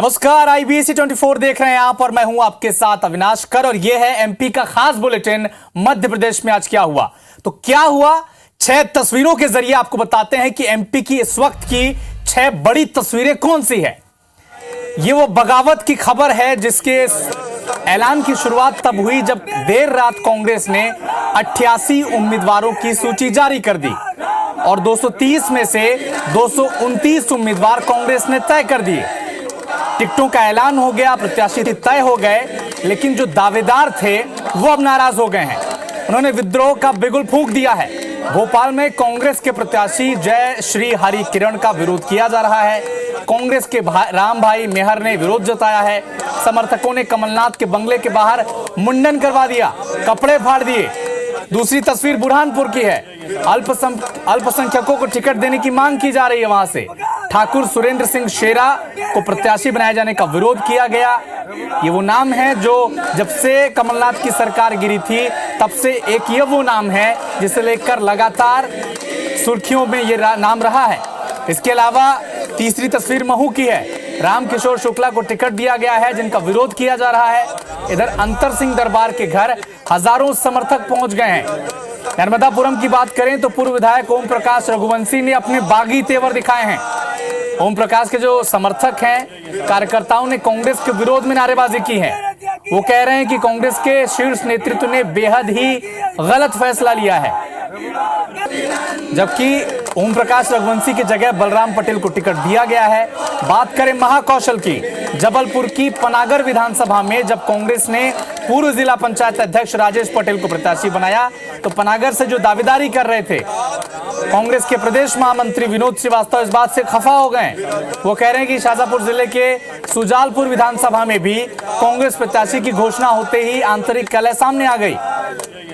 नमस्कार, IBC 24 देख रहे हैं आप और मैं हूं आपके साथ अविनाश कर और यह है एमपी का खास बुलेटिन। मध्य प्रदेश में आज क्या हुआ, तो क्या हुआ 6 तस्वीरों के जरिए आपको बताते हैं कि एमपी की इस वक्त की 6 बड़ी तस्वीरें कौन सी है। ये वो बगावत की खबर है जिसके ऐलान की शुरुआत तब हुई जब देर रात कांग्रेस ने 88 उम्मीदवारों की सूची जारी कर दी और 230 में से 229 उम्मीदवार कांग्रेस ने तय कर दिए। टिकटों का ऐलान हो गया, प्रत्याशी तय हो गए, लेकिन जो दावेदार थे वो अब नाराज हो गए हैं। उन्होंने विद्रोह का बिगुल फूंक दिया है। भोपाल में कांग्रेस के प्रत्याशी जय श्री हरि किरण का विरोध किया जा रहा है। कांग्रेस के राम भाई मेहर ने विरोध जताया है। समर्थकों ने कमलनाथ के बंगले के बाहर मुंडन करवा दिया, कपड़े फाड़ दिए। दूसरी तस्वीर बुरहानपुर की है। अल्पसंख्यकों को टिकट देने की मांग की जा रही है। वहां से ठाकुर सुरेंद्र सिंह शेरा को प्रत्याशी बनाए जाने का विरोध किया गया। ये वो नाम है जो जब से कमलनाथ की सरकार गिरी थी तब से एक ये वो नाम है जिसे लेकर लगातार सुर्खियों में ये नाम रहा है। इसके अलावा तीसरी तस्वीर महू की है। रामकिशोर शुक्ला को टिकट दिया गया है जिनका विरोध किया जा रहा है। इधर अंतर सिंह दरबार के घर हजारों समर्थक पहुंच गए हैं। नर्मदापुरम की बात करें तो पूर्व विधायक ओम प्रकाश रघुवंशी ने अपने बागी तेवर दिखाए हैं। ओम प्रकाश के जो समर्थक हैं, कार्यकर्ताओं ने कांग्रेस के विरोध में नारेबाजी की है। वो कह रहे हैं कि कांग्रेस के शीर्ष नेतृत्व ने बेहद ही गलत फैसला लिया है। जबकि ओम प्रकाश रघुवंशी की जगह बलराम पटेल को टिकट दिया गया है। बात करें महाकौशल की, जबलपुर की पनागर विधानसभा में जब कांग्रेस ने पूर्व जिला पंचायत अध्यक्ष राजेश पटेल को प्रत्याशी बनाया तो पनागर से जो दावेदारी कर रहे थे कांग्रेस के प्रदेश महामंत्री विनोद श्रीवास्तव इस बात से खफा हो गए। वो कह रहे हैं कि शाजापुर जिले के सुजालपुर विधानसभा में भी कांग्रेस प्रत्याशी की घोषणा होते ही आंतरिक कलह सामने आ गई।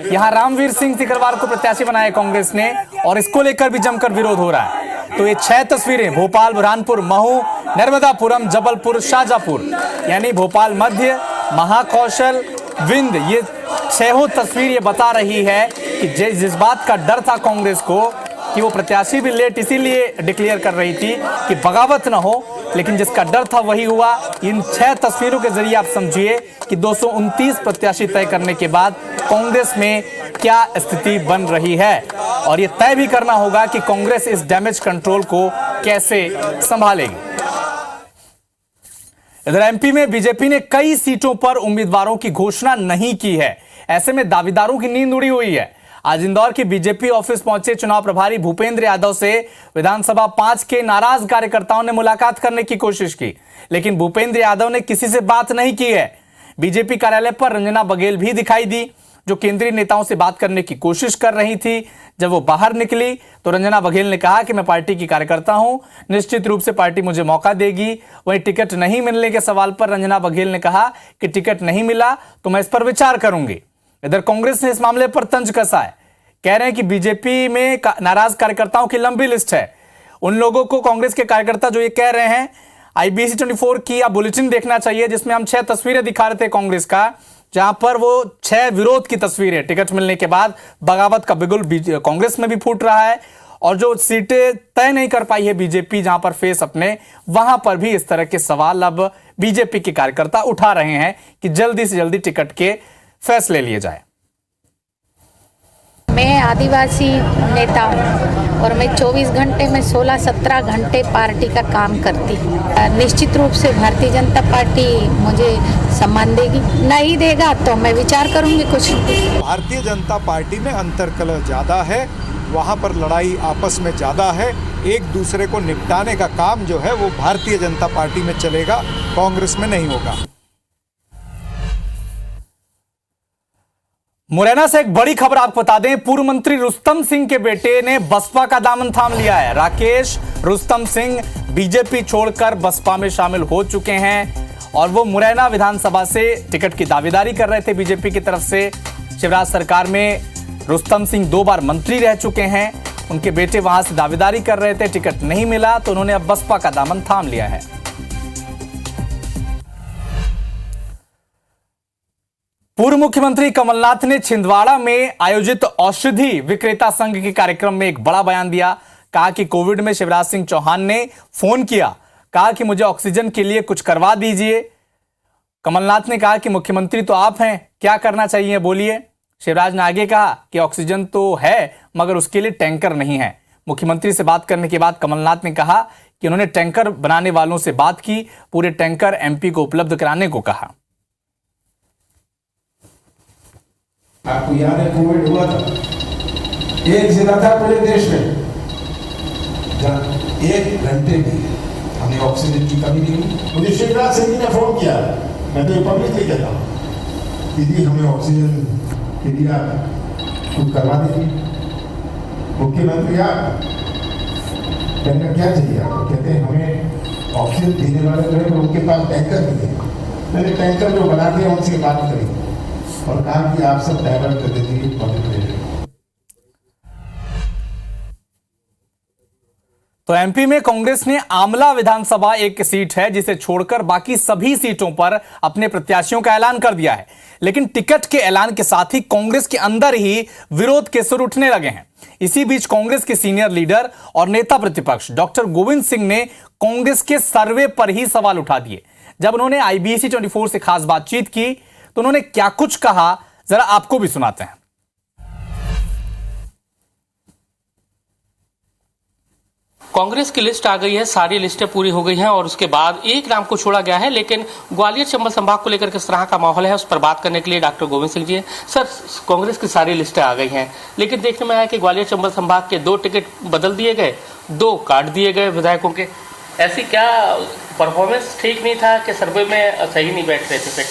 यहां रामवीर सिंह सिकरवार को प्रत्याशी बनाया कांग्रेस ने और इसको लेकर भी जमकर विरोध हो रहा है। तो ये 6 तस्वीरें भोपाल, बुरहानपुर, महू, नर्मदापुरम, जबलपुर, शाजापुर, यानी भोपाल मध्य, महाकौशल, विंध्य, ये 6 तस्वीर ये बता रही है कि जिस बात का डर था कांग्रेस को कि वो प्रत्याशी भी लेट इसीलिए डिक्लेयर कर रही थी कि बगावत ना हो, लेकिन जिसका डर था वही हुआ। इन 6 तस्वीरों के जरिए आप समझिए कि 229 प्रत्याशी तय करने के बाद कांग्रेस में क्या स्थिति बन रही है और ये तय भी करना होगा कि कांग्रेस इस डैमेज कंट्रोल को कैसे संभालेगी। इधर एमपी में बीजेपी ने कई सीटों पर उम्मीदवारों की घोषणा नहीं की है। ऐसे में दावेदारों की नींद उड़ी हुई है। आज इंदौर के बीजेपी ऑफिस पहुंचे चुनाव प्रभारी भूपेंद्र यादव से विधानसभा 5 के नाराज कार्यकर्ताओं ने मुलाकात करने की कोशिश की, लेकिन भूपेंद्र यादव ने किसी से बात नहीं की है। बीजेपी कार्यालय पर रंजना बघेल भी दिखाई दी जो केंद्रीय नेताओं से बात करने की कोशिश कर रही थी। जब वो बाहर निकली तो रंजना बघेल ने कहा कि मैं पार्टी की कार्यकर्ता हूं, निश्चित रूप से पार्टी मुझे मौका देगी। वहीं टिकट नहीं मिलने के सवाल पर रंजना बघेल ने कहा कि टिकट नहीं मिला तो मैं इस पर विचार करूंगी। इधर कांग्रेस ने इस मामले पर तंज कसा है। कह रहे हैं कि बीजेपी में नाराज कार्यकर्ताओं की लंबी लिस्ट है। उन लोगों को कांग्रेस के कार्यकर्ता जो ये कह रहे हैं, IBC 24 की आप बुलेटिन देखना चाहिए जिसमें हम 6 तस्वीरें दिखा रहे थे कांग्रेस का, जहां पर वो 6 विरोध की तस्वीरें टिकट मिलने के बाद बगावत का बिगुल कांग्रेस में भी फूट रहा है और जो सीटें तय नहीं कर पाई है बीजेपी जहां पर फेस अपने, वहां पर भी इस तरह के सवाल अब बीजेपी के कार्यकर्ता उठा रहे हैं कि जल्दी से जल्दी टिकट के फैसले लिए जाए। मैं आदिवासी नेता हूँ और मैं 24 घंटे में 16-17 घंटे पार्टी का काम करती हूँ। निश्चित रूप से भारतीय जनता पार्टी मुझे सम्मान देगी, नहीं देगा तो मैं विचार करूँगी कुछ। भारतीय जनता पार्टी में अंतर्कलह ज़्यादा है, वहाँ पर लड़ाई आपस में ज़्यादा है। एक दूसरे को निपटाने का काम जो है वो भारतीय जनता पार्टी में चलेगा, कांग्रेस में नहीं होगा। मुरैना से एक बड़ी खबर आपको बता दें, पूर्व मंत्री रुस्तम सिंह के बेटे ने बसपा का दामन थाम लिया है। राकेश रुस्तम सिंह बीजेपी छोड़कर बसपा में शामिल हो चुके हैं और वो मुरैना विधानसभा से टिकट की दावेदारी कर रहे थे बीजेपी की तरफ से। शिवराज सरकार में रुस्तम सिंह 2 बार मंत्री रह चुके हैं। उनके बेटे वहां से दावेदारी कर रहे थे, टिकट नहीं मिला तो उन्होंने अब बसपा का दामन थाम लिया है। पूर्व मुख्यमंत्री कमलनाथ ने छिंदवाड़ा में आयोजित औषधि विक्रेता संघ के कार्यक्रम में एक बड़ा बयान दिया। कहा कि कोविड में शिवराज सिंह चौहान ने फोन किया, कहा कि मुझे ऑक्सीजन के लिए कुछ करवा दीजिए। कमलनाथ ने कहा कि मुख्यमंत्री तो आप हैं, क्या करना चाहिए बोलिए। शिवराज ने आगे कहा कि ऑक्सीजन तो है मगर उसके लिए टैंकर नहीं है। मुख्यमंत्री से बात करने के बाद कमलनाथ ने कहा कि उन्होंने टैंकर बनाने वालों से बात की, पूरे टैंकर एमपी को उपलब्ध कराने को कहा। आपको याद है कोविड हुआ था, एक जिला था पूरे देश में जहाँ 1 घंटे में हमें ऑक्सीजन की कमी नहीं हुई। मुझे शिवराज सिंह जी ने फोन किया, मैं तो पब्लिकली कहता हूँ, दीदी हमें ऑक्सीजन के लिए आप कुछ करवा दीजिए। मुख्यमंत्री आप, मैंने क्या चाहिए आपको? कहते हैं हमें ऑक्सीजन देने वाले जो है तो उनके पास टैंकर नहीं है। मैंने टैंकर जो बना दिया उनसे बात करी और कहा कि आप सब डाइवर्ट कर दीजिए पॉजिटिव। तो एमपी में कांग्रेस ने आमला विधानसभा एक सीट है जिसे छोड़कर बाकी सभी सीटों पर अपने प्रत्याशियों का ऐलान कर दिया है। लेकिन टिकट के ऐलान के साथ ही कांग्रेस के अंदर ही विरोध के सुर उठने लगे हैं। इसी बीच कांग्रेस के सीनियर लीडर और नेता प्रतिपक्ष डॉक्टर गोविंद सिंह ने कांग्रेस के सर्वे पर ही सवाल उठा दिए। जब उन्होंने IBC 24 से खास बातचीत की तो उन्होंने क्या कुछ कहा, जरा आपको भी सुनाते हैं। कांग्रेस की लिस्ट आ गई है, सारी लिस्टें पूरी हो गई हैं और उसके बाद एक नाम को छोड़ा गया है। लेकिन ग्वालियर चंबल संभाग को लेकर किस तरह का माहौल है उस पर बात करने के लिए डॉक्टर गोविंद सिंह जी हैं। सर, कांग्रेस की सारी लिस्टें आ गई हैं लेकिन देखने में आया कि ग्वालियर चंबल संभाग के 2 टिकट बदल दिए गए, 2 काट दिए गए विधायकों के। ऐसी क्या परफॉर्मेंस ठीक नहीं था कि सर्वे में सही नहीं बैठ रहे थे?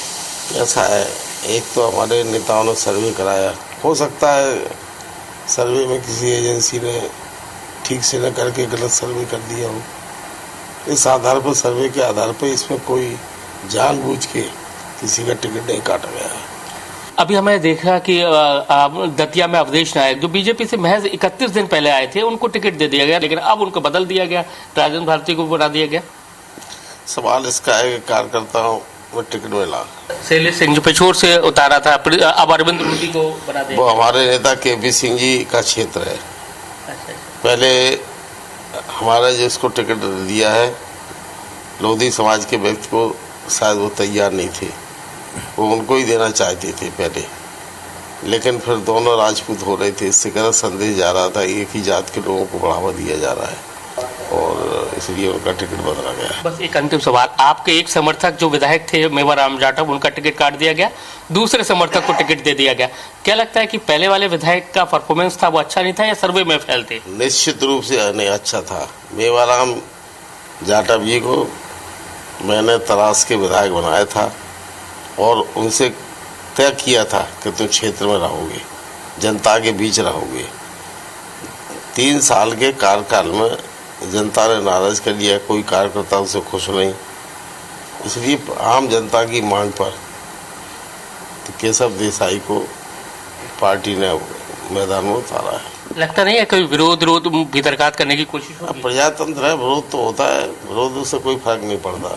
ऐसा है, एक तो हमारे नेताओं ने सर्वे कराया, हो सकता है सर्वे में किसी एजेंसी ने ठीक से न करके गलत सर्वे कर दिया हो। इस आधार पर, सर्वे के आधार पर इसमें कोई जानबूझ के किसी का टिकट नहीं काटा गया है। अभी हमें देखा कि दतिया में अवधेश नायक जो बीजेपी से महज 31 दिन पहले आए थे उनको टिकट दे दिया गया, लेकिन अब उनको बदल दिया गया, राजेंद्र भारती को बना दिया गया। सवाल इसका है कि कार्यकर्ताओं में टिकट मिला। शैलेश सिंह जो पिछोर से उतारा था, अब अरविंद रूडी को बना दिया। वो हमारे नेता KP सिंह जी का क्षेत्र है। पहले हमारा जिसको टिकट दिया है लोधी समाज के व्यक्ति को, शायद वो तैयार नहीं थे, वो उनको ही देना चाहते थे पहले, लेकिन फिर दोनों राजपूत हो रहे थे, इससे गलत संदेश जा रहा था, एक ही जात के लोगों को बढ़ावा दिया जा रहा है और इसलिए उनका टिकट बदला गया। बस एक अंतिम सवाल, आपके एक समर्थक जो विधायक थे मेवाराम जाटव, उनका टिकट काट दिया गया, दूसरे समर्थक को टिकट दे दिया गया। क्या लगता है कि पहले वाले विधायक का परफॉर्मेंस था वो अच्छा नहीं था या सर्वे में फैलते? निश्चित रूप से नहीं अच्छा था। मेवाराम जाटव जी को मैंने तरास के विधायक बनाया था और उनसे तय किया था कि तुम क्षेत्र में रहोगे, जनता के बीच रहोगे। 3 साल के कार्यकाल में जनता ने नाराज कर दिया, कोई कार्यकर्ता उनसे खुश नहीं, इसलिए आम जनता की मांग पर तो केशव देसाई को पार्टी ने मैदान में उतारा है। लगता नहीं है कोई विरोध भीतरघात करने की कोशिश हो? प्रजातंत्र है, विरोध तो होता है, विरोध से कोई फर्क नहीं पड़ता।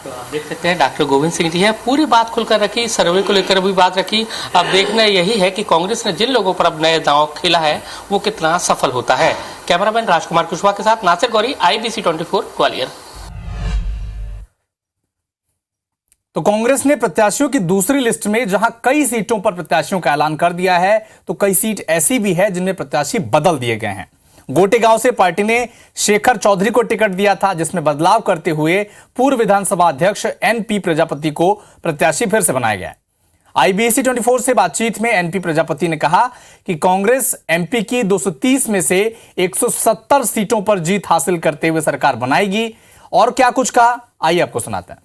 तो आप देख सकते हैं डॉक्टर गोविंद सिंह जी है, पूरी बात खुलकर रखी, सर्वे को लेकर भी बात रखी। अब देखना यही है कि कांग्रेस ने जिन लोगों पर अब नए दांव खेला है वो कितना सफल होता है। कैमरामैन राजकुमार कुशवाहा के साथ नासिर गौरी, IBC 24 ग्वालियर। तो कांग्रेस ने प्रत्याशियों की दूसरी लिस्ट में जहां कई सीटों पर प्रत्याशियों का ऐलान कर दिया है तो कई सीट ऐसी भी है जिनमें प्रत्याशी बदल दिए गए हैं। गोटेगांव से पार्टी ने शेखर चौधरी को टिकट दिया था, जिसमें बदलाव करते हुए पूर्व विधानसभा अध्यक्ष NP प्रजापति को प्रत्याशी फिर से बनाया गया। IBC 24 से बातचीत में NP प्रजापति ने कहा कि कांग्रेस MP की 230 में से 170 सीटों पर जीत हासिल करते हुए सरकार बनाएगी। और क्या कुछ कहा, आइए आपको सुनाते हैं।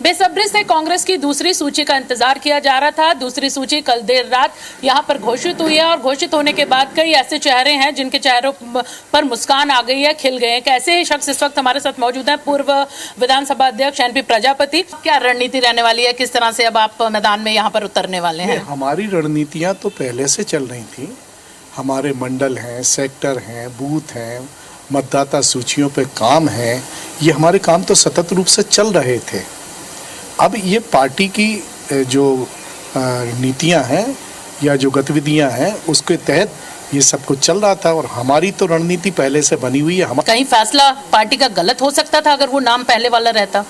बेसब्री से कांग्रेस की दूसरी सूची का इंतजार किया जा रहा था। दूसरी सूची कल देर रात यहां पर घोषित हुई है और घोषित होने के बाद कई ऐसे चेहरे हैं जिनके चेहरों पर मुस्कान आ गई है, खिल गए हैं। कैसे ही शख्स इस वक्त हमारे साथ मौजूद हैं, पूर्व विधानसभा अध्यक्ष NP प्रजापति। क्या रणनीति रहने वाली है, किस तरह से अब आप मैदान में यहाँ पर उतरने वाले हैं? हमारी रणनीतियाँ तो पहले से चल रही थी। हमारे मंडल हैं, सेक्टर हैं, बूथ हैं, मतदाता सूचियों पे काम है, ये हमारे काम तो सतत रूप से चल रहे थे। अब ये पार्टी की जो नीतियां हैं या जो गतिविधियां हैं उसके तहत ये सब कुछ चल रहा था और हमारी तो रणनीति पहले से बनी हुई है। कहीं फैसला पार्टी का गलत हो सकता था अगर वो नाम पहले वाला रहता?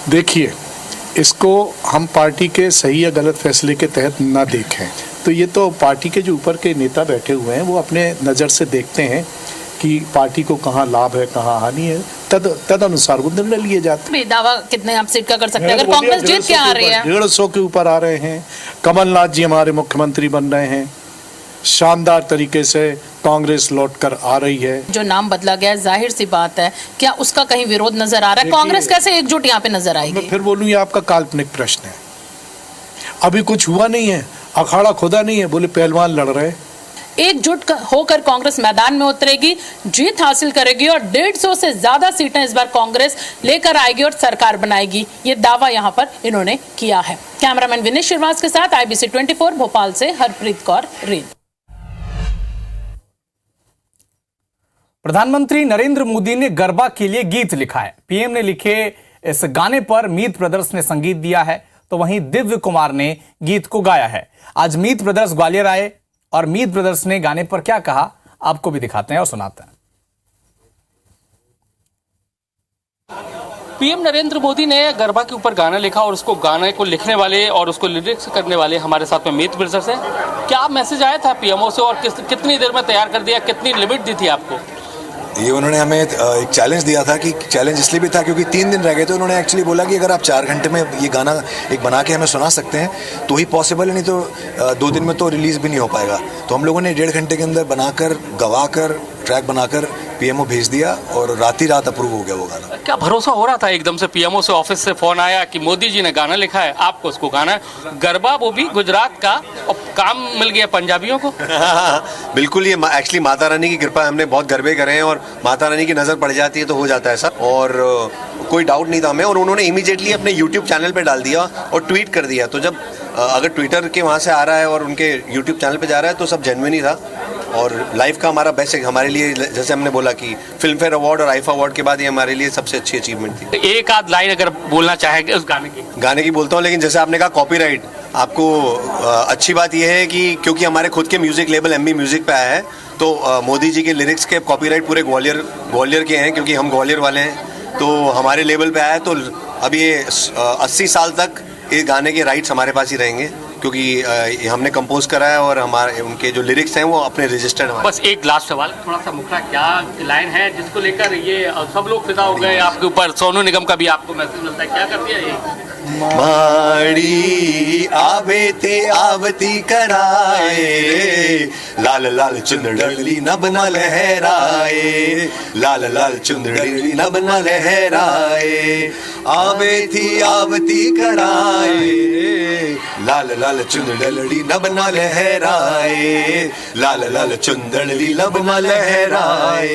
देखिए, इसको हम पार्टी के सही या गलत फैसले के तहत ना देखें, तो ये तो पार्टी के जो ऊपर के नेता बैठे हुए हैं वो अपने नज़र से देखते हैं कि पार्टी को कहाँ लाभ है कहाँ हानि है, तद अनुसार वो निर्णय लिए जाते हैं। दावा कितने आप सीट का कर सकते हैं अगर कांग्रेस जीत के आ रही है? 150 के ऊपर आ रहे हैं। कमलनाथ जी हमारे मुख्यमंत्री बन रहे हैं, शानदार तरीके से कांग्रेस लौटकर आ रही है। जो नाम बदला गया है, जाहिर सी बात है, क्या उसका कहीं विरोध नजर आ रहा है? कांग्रेस कैसे एकजुट यहाँ पे नजर आएगी? मैं फिर बोलूँ, ये आपका काल्पनिक प्रश्न है। अभी कुछ हुआ नहीं है, अखाड़ा खुदा नहीं है, बोले पहलवान लड़ रहे। एकजुट होकर कांग्रेस मैदान में उतरेगी, जीत हासिल करेगी और 150 से ज्यादा सीटें इस बार कांग्रेस लेकर आएगी और सरकार बनाएगी, ये दावा यहाँ पर इन्होंने किया है। कैमरामैन विनेश श्रीवास के साथ IBC 24 भोपाल से हरप्रीत कौर रीत। प्रधानमंत्री नरेंद्र मोदी ने गरबा के लिए गीत लिखा है। पीएम ने लिखे इस गाने पर मीत ब्रदर्स ने संगीत दिया है, तो वहीं दिव्य कुमार ने गीत को गाया है। आज मीत ब्रदर्स ग्वालियर आए और मीत ब्रदर्स ने गाने पर क्या कहा आपको भी दिखाते हैं और सुनाते हैं। पीएम नरेंद्र मोदी ने गरबा के ऊपर गाना लिखा और उसको गाने को लिखने वाले और उसको लिरिक्स करने वाले हमारे साथ में मीत ब्रदर्स हैं। क्या मैसेज आया था पीएमओ से और कितनी देर में तैयार कर दिया, कितनी लिमिट दी थी आपको? ये उन्होंने हमें एक चैलेंज दिया था कि चैलेंज इसलिए भी था क्योंकि 3 दिन रह गए थे। उन्होंने एक्चुअली बोला कि अगर आप 4 घंटे में ये गाना एक बना के हमें सुना सकते हैं तो ही पॉसिबल है, नहीं तो 2 दिन में तो रिलीज़ भी नहीं हो पाएगा। तो हम लोगों ने 1.5 घंटे के अंदर बनाकर, गवाकर, ट्रैक बनाकर पीएमओ भेज दिया और रात अप्रूव हो गया वो गाना। क्या भरोसा हो रहा था एकदम से पीएमओ से ऑफिस से फोन आया कि मोदी जी ने गाना लिखा है, आपको उसको गाना है, गरबा वो भी गुजरात का, और काम मिल गया पंजाबियों को? बिल्कुल, ये एक्चुअली माता रानी की कृपा है। हमने बहुत गरबे करे हैं और माता रानी की नज़र पड़ जाती है तो हो जाता है सब, और कोई डाउट नहीं था हमें। और उन्होंने इमीडिएटली अपने यूट्यूब चैनल पे डाल दिया और ट्वीट कर दिया। तो जब अगर ट्विटर के वहाँ से आ रहा है और उनके यूट्यूब चैनल पे जा रहा है तो सब जेन्युइन ही था। और लाइफ का हमारा बेस्ट हमारे लिए, जैसे हमने बोला कि फिल्म फेयर अवार्ड और आईफा अवार्ड के बाद ये हमारे लिए सबसे अच्छी अचीवमेंट थी। एक आध लाइन अगर बोलना चाहेंगे उस गाने की बोलता हूँ, लेकिन जैसे आपने कहा कॉपीराइट, आपको अच्छी बात यह है कि क्योंकि हमारे खुद के म्यूजिक लेबल MB म्यूजिक पे आया है तो मोदी जी के लिरिक्स के कॉपीराइट पूरे ग्वालियर के हैं, क्योंकि हम ग्वालियर वाले हैं तो हमारे लेवल पे आया है। तो अब ये 80 साल तक इस गाने के राइट्स हमारे पास ही रहेंगे, क्योंकि हमने कंपोज करा है और हमारे उनके जो लिरिक्स हैं वो अपने रजिस्टर्ड हैं। बस एक लास्ट सवाल, थोड़ा सा मुखरा, क्या लाइन है जिसको लेकर ये सब लोग फिदा हो गए आपके ऊपर? सोनू निगम का भी आपको मैसेज मिलता है, क्या कर दिया ये? माड़ी आवे ते आवती कराए, लाल लाल चुंदड़ी नभ न लहराए, लाल लाल चुंदड़ी नभ न लहराए, आवे थी आवती कराए, लाल लाल चुंदड़ी नभ न लहराए, लाल लाल चुंदड़ी नभ न लहराए।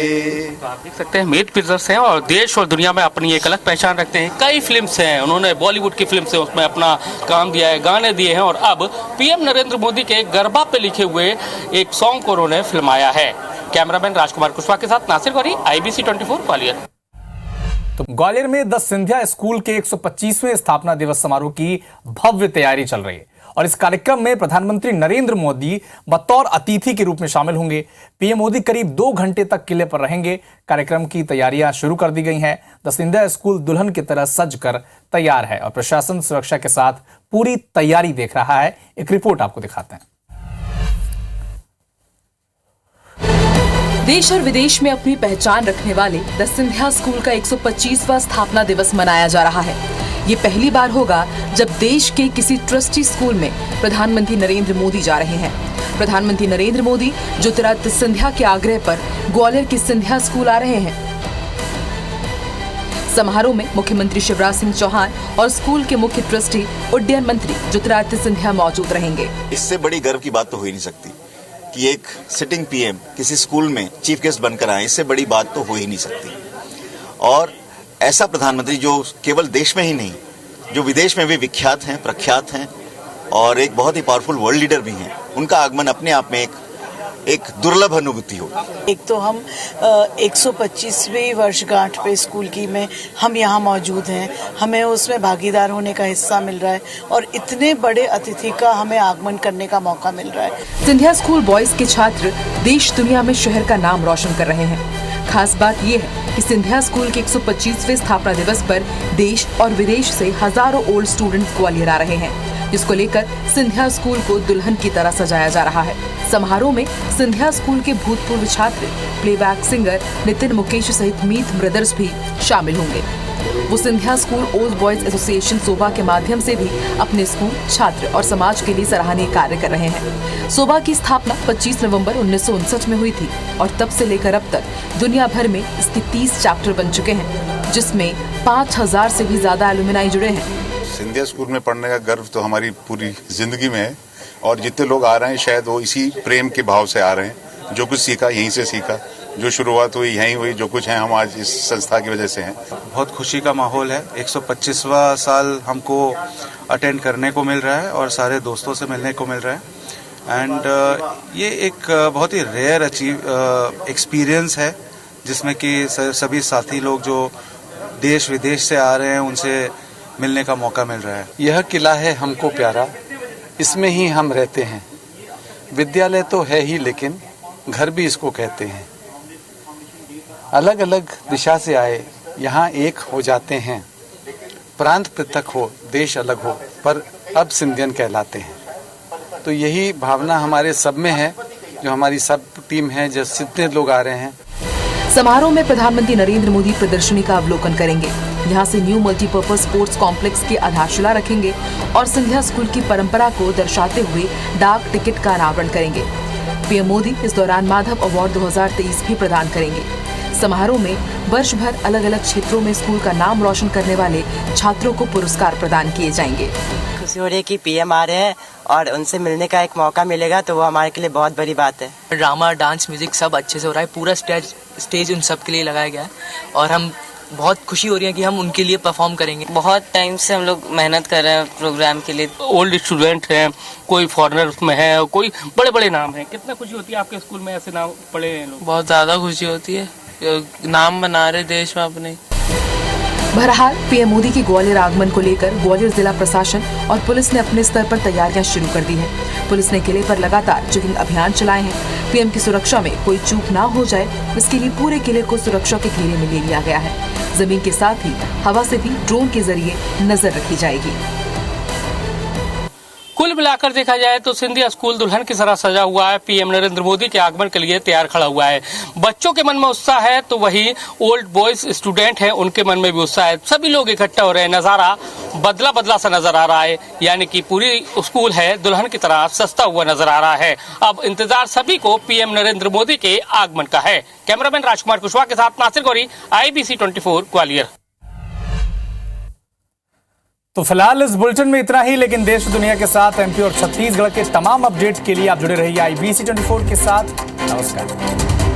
तो आप देख सकते हैं मीत ब्रदर्स हैं और देश और दुनिया में अपनी एक अलग पहचान रखते हैं। कई फिल्म्स हैं, उन्होंने बॉलीवुड की फिल्म से उसमें अपना काम दिया है, गाने दिए हैं, और अब पीएम नरेंद्र मोदी के गरबा पे लिखे हुए एक सॉन्ग को उन्होंने फिल्माया है। कैमरामैन राजकुमार कुशवाहा के साथ नासिर गौरी, IBC 24 ग्वालियर। तो ग्वालियर में द सिंधिया स्कूल के 125वें स्थापना दिवस समारोह की भव्य तैयारी चल रही है और इस कार्यक्रम में प्रधानमंत्री नरेंद्र मोदी बतौर अतिथि के रूप में शामिल होंगे। पीएम मोदी करीब 2 घंटे तक किले पर रहेंगे। कार्यक्रम की तैयारियां शुरू कर दी गई हैं। द सिंधिया स्कूल दुल्हन की तरह सज कर तैयार है और प्रशासन सुरक्षा के साथ पूरी तैयारी देख रहा है। एक रिपोर्ट आपको दिखाते हैं। देश और विदेश में अपनी पहचान रखने वाले द सिंधिया स्कूल का 125वां स्थापना दिवस मनाया जा रहा है। ये पहली बार होगा जब देश के किसी ट्रस्टी स्कूल में प्रधानमंत्री नरेंद्र मोदी जा रहे हैं। प्रधानमंत्री नरेंद्र मोदी ज्योतिरादित्य सिंधिया के आग्रह पर ग्वालियर के सिंधिया स्कूल आ रहे हैं। समारोह में मुख्यमंत्री शिवराज सिंह चौहान और स्कूल के मुख्य ट्रस्टी उड्डयन मंत्री ज्योतिरादित्य सिंधिया मौजूद रहेंगे। इससे बड़ी गर्व की बात तो हो ही नहीं सकती कि एक सिटिंग पीएम किसी स्कूल में चीफ गेस्ट बनकर आए, इससे बड़ी बात तो हो ही नहीं सकती। और ऐसा प्रधानमंत्री जो केवल देश में ही नहीं, जो विदेश में भी विख्यात हैं, प्रख्यात हैं और एक बहुत ही पावरफुल वर्ल्ड लीडर भी हैं, उनका आगमन अपने आप में एक एक दुर्लभ अनुभूति होगी। एक तो हम 125वीं वर्षगांठ पे स्कूल की में हम यहाँ मौजूद हैं, हमें उसमें भागीदार होने का हिस्सा मिल रहा है और इतने बड़े अतिथि का हमें आगमन करने का मौका मिल रहा है। सिंधिया स्कूल बॉयज के छात्र देश दुनिया में शहर का नाम रोशन कर रहे हैं। खास बात ये है कि सिंधिया स्कूल के 125वें स्थापना दिवस पर देश और विदेश से हजारों ओल्ड स्टूडेंट्स ग्वालियर आ रहे हैं, जिसको लेकर सिंधिया स्कूल को दुल्हन की तरह सजाया जा रहा है। समारोह में सिंधिया स्कूल के भूतपूर्व छात्र, प्लेबैक सिंगर नितिन मुकेश सहित मीत ब्रदर्स भी शामिल होंगे। वो Scindia school old boys association SOBA के माध्यम से भी अपने स्कूल, छात्र और समाज के लिए सराहनीय कार्य कर रहे हैं। सोबा की स्थापना 25 नवंबर 1959 में हुई थी और तब से लेकर अब तक दुनिया भर में इसके 30 चैप्टर बन चुके हैं, जिसमें 5000 से भी ज्यादा एलुमनाई जुड़े हैं। सिंधिया स्कूल में पढ़ने का गर्व तो हमारी पूरी जिंदगी में है और जितने लोग आ रहे हैं शायद वो इसी प्रेम के भाव से आ रहे हैं। जो कुछ सीखा यहीं से सीखा, जो शुरुआत हुई यहीं हुई, जो कुछ है हम आज इस संस्था की वजह से हैं। बहुत खुशी का माहौल है। 125वां साल हमको अटेंड करने को मिल रहा है और सारे दोस्तों से मिलने को मिल रहा है एंड ये एक बहुत ही रेयर एक्सपीरियंस है जिसमें कि सभी साथी लोग जो देश विदेश से आ रहे हैं उनसे मिलने का मौका मिल रहा है। यह किला है हमको प्यारा, इसमें ही हम रहते हैं। विद्यालय तो है ही लेकिन घर भी इसको कहते हैं। अलग अलग दिशा से आए यहाँ एक हो जाते हैं। प्रांत पृथक हो, देश अलग हो, पर अब सिंधियन कहलाते हैं। तो यही भावना हमारे सब में है, जो हमारी सब टीम है, जो जितने लोग आ रहे हैं। समारोह में प्रधानमंत्री नरेंद्र मोदी प्रदर्शनी का अवलोकन करेंगे। यहाँ से न्यू मल्टीपर्पज स्पोर्ट्स कॉम्प्लेक्स की आधारशिला रखेंगे और सिंधिया स्कूल की परंपरा को दर्शाते हुए डाक टिकट का अनावरण करेंगे। पीएम मोदी इस दौरान माधव अवार्ड 2023 भी प्रदान करेंगे। समारोह में वर्ष भर अलग अलग क्षेत्रों में स्कूल का नाम रोशन करने वाले छात्रों को पुरस्कार प्रदान किए जाएंगे। खुशी हो रही है कि पीएम आ रहे हैं और उनसे मिलने का एक मौका मिलेगा, तो वो हमारे के लिए बहुत बड़ी बात है। ड्रामा, डांस, म्यूजिक सब अच्छे से हो रहा है। पूरा स्टेज उन सब के लिए लगाया गया है और हम बहुत खुशी हो रही है कि हम उनके लिए परफॉर्म करेंगे। बहुत टाइम से हम लोग मेहनत कर रहे हैं प्रोग्राम के लिए। ओल्ड स्टूडेंट हैं, कोई फॉरेनर उसमें है और कोई बड़े बड़े नाम हैं। कितना खुशी होती है आपके स्कूल में ऐसे नाम पढ़े हैं लोग? बहुत ज्यादा खुशी होती है, नाम बना रहे देश में अपने। बहरहाल पीएम मोदी के ग्वालियर आगमन को लेकर ग्वालियर जिला प्रशासन और पुलिस ने अपने स्तर पर तैयारियां शुरू कर दी हैं। पुलिस ने किले पर लगातार चेकिंग अभियान चलाए हैं। पीएम की सुरक्षा में कोई चूक ना हो जाए, इसके लिए पूरे किले को सुरक्षा के घेरे में ले लिया गया है। जमीन के साथ ही हवा से भी ड्रोन के जरिए नजर रखी जाएगी। कुल मिलाकर देखा जाए तो सिंधिया स्कूल दुल्हन की तरह सजा हुआ है। पीएम नरेंद्र मोदी के आगमन के लिए तैयार खड़ा हुआ है। बच्चों के मन में उत्साह है तो वही ओल्ड बॉयज स्टूडेंट हैं, उनके मन में भी उत्साह है। सभी लोग इकट्ठा हो रहे हैं। नजारा बदला बदला सा नजर आ रहा है, यानी कि पूरी स्कूल है दुल्हन की तरह सजता हुआ नजर आ रहा है। अब इंतजार सभी को पीएम नरेंद्र मोदी के आगमन का है। कैमरामैन राजकुमार कुशवाहा के साथ नासिर गौरी, IBC 24 ग्वालियर। तो फिलहाल इस बुलेटिन में इतना ही, लेकिन देश दुनिया के साथ MP और छत्तीसगढ़ के तमाम अपडेट के लिए आप जुड़े रहिए IBC 24 के साथ। नमस्कार।